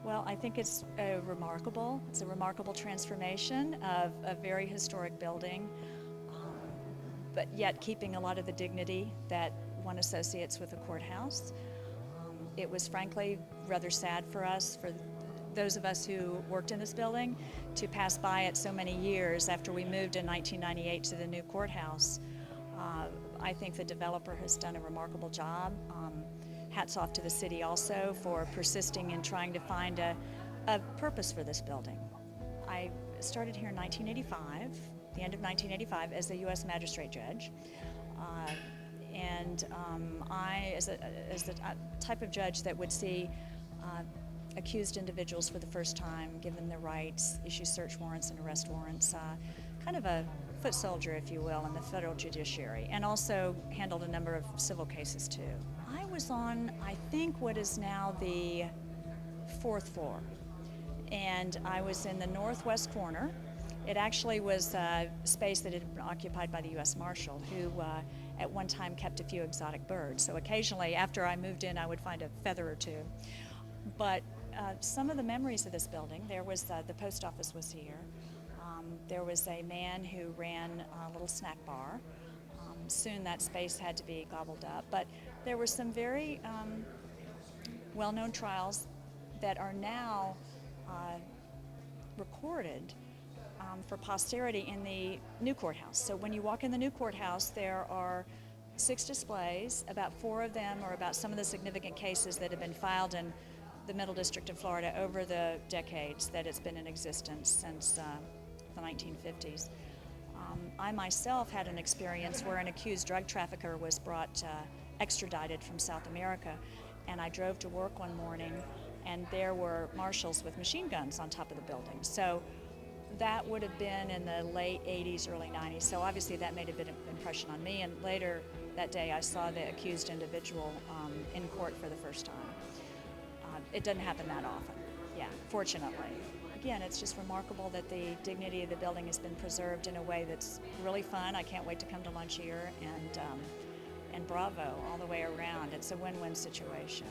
Well, I think it's a remarkable transformation of a very historic building, but yet keeping a lot of the dignity that one associates with a courthouse. It was frankly rather sad for us, for those of us who worked in this building, to pass by it so many years after we moved in 1998 to the new courthouse. I think the developer has done a remarkable job. Hats off to the city also for persisting in trying to find a purpose for this building. I started here in 1985, the end of 1985, as a U.S. magistrate judge. I, as the type of judge that would see accused individuals for the first time, give them their rights, issue search warrants and arrest warrants, kind of a foot soldier, if you will, in the federal judiciary, and also handled a number of civil cases too. I was on, I think, what is now the 4th floor, and I was in the northwest corner. It actually was a space that had been occupied by the U.S. Marshal, who at one time kept a few exotic birds. So occasionally, after I moved in, I would find a feather or two. But some of the memories of this building, there was the post office was here. There was a man who ran a little snack bar. Soon that space had to be gobbled up. But there were some very well-known trials that are now recorded for posterity in the new courthouse. So when you walk in the new courthouse, there are 6 displays. About 4 of them are about some of the significant cases that have been filed in the Middle District of Florida over the decades that it's been in existence, since the 1950s. I myself had an experience where an accused drug trafficker was brought extradited from South America, and I drove to work one morning and there were marshals with machine guns on top of the building. So that would have been in the late 80s, early 90s, so obviously that made a bit of impression on me, and later that day I saw the accused individual in court for the first time. It doesn't happen that often, yeah, fortunately. Again, it's just remarkable that the dignity of the building has been preserved in a way that's really fun. I can't wait to come to lunch here, and bravo all the way around. It's a win-win situation.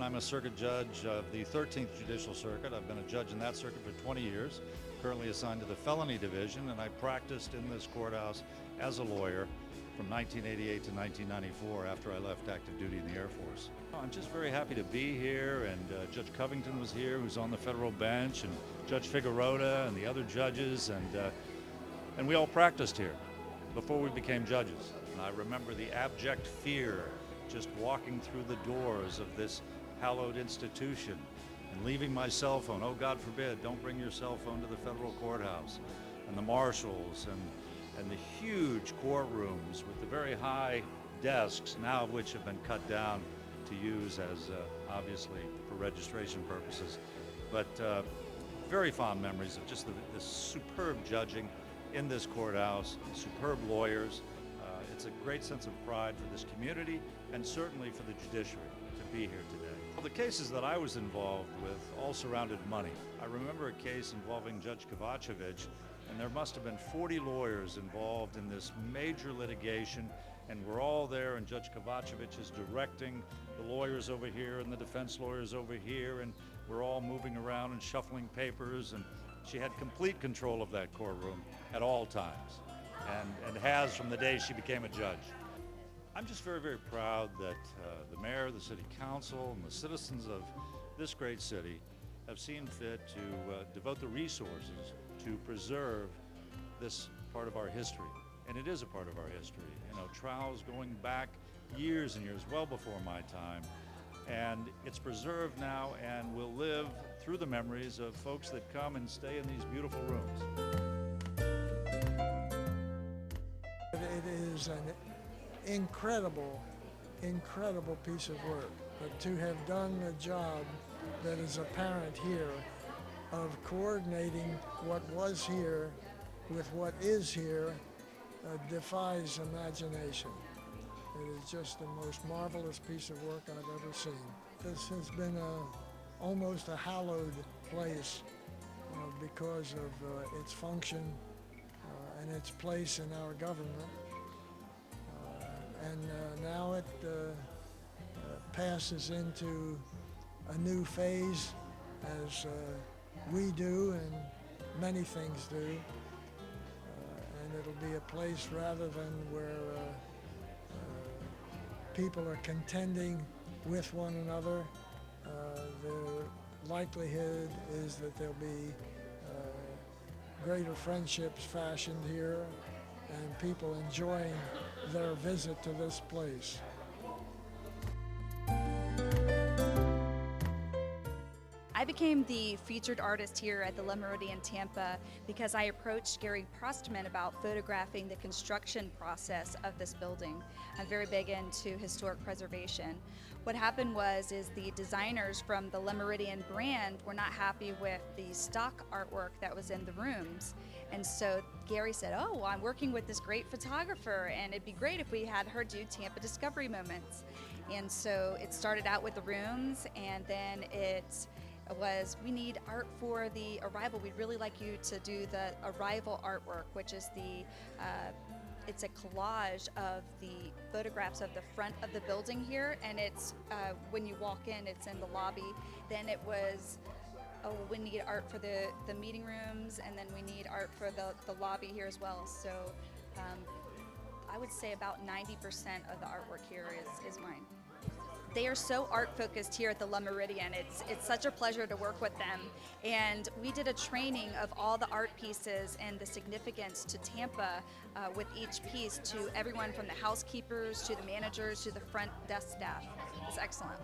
I'm a circuit judge of the 13th Judicial Circuit. I've been a judge in that circuit for 20 years, currently assigned to the felony division, and I practiced in this courthouse as a lawyer from 1988 to 1994 after I left active duty in the Air Force. I'm just very happy to be here, and Judge Covington was here, who's on the federal bench, and Judge Figueroa and the other judges, and we all practiced here before we became judges. And I remember the abject fear just walking through the doors of this hallowed institution and leaving my cell phone. Oh, God forbid, don't bring your cell phone to the federal courthouse. And the marshals and the huge courtrooms with the very high desks, now of which have been cut down to use as obviously for registration purposes. But very fond memories of just the superb judging in this courthouse, superb lawyers. It's a great sense of pride for this community and certainly for the judiciary to be here today. Well, the cases that I was involved with all surrounded money. I remember a case involving Judge Kovacevic, and there must have been 40 lawyers involved in this major litigation, and we're all there, and Judge Kovacevic is directing the lawyers over here and the defense lawyers over here, and we're all moving around and shuffling papers, and she had complete control of that courtroom at all times, and has from the day she became a judge. I'm just very, very proud that the mayor, the city council, and the citizens of this great city have seen fit to devote the resources to preserve this part of our history. And it is a part of our history. You know, trials going back years and years, well before my time. And it's preserved now and will live through the memories of folks that come and stay in these beautiful rooms. It is an incredible piece of work. But to have done the job that is apparent here of coordinating what was here with what is here defies imagination. It is just the most marvelous piece of work I've ever seen. This has been almost a hallowed place because of its function and its place in our government. Now it passes into a new phase as we do and many things do. And it'll be a place rather than where people are contending with one another. The likelihood is that there'll be greater friendships fashioned here and people enjoying their visit to this place. I became the featured artist here at the Méridien Tampa because I approached Gary Prostman about photographing the construction process of this building. I'm very big into historic preservation. What happened is the designers from the Méridien brand were not happy with the stock artwork that was in the rooms. And so Gary said, oh, well, I'm working with this great photographer and it'd be great if we had her do Tampa Discovery Moments. And so it started out with the rooms, and then it was, we need art for the arrival. We'd really like you to do the arrival artwork, which is it's a collage of the photographs of the front of the building here, and it's when you walk in, it's in the lobby. Then it was, oh, we need art for the meeting rooms, and then we need art for the lobby here as well. So I would say about 90% of the artwork here is mine. They are so art focused here at the Méridien. It's such a pleasure to work with them. And we did a training of all the art pieces and the significance to Tampa with each piece, to everyone from the housekeepers to the managers to the front desk staff. It's excellent.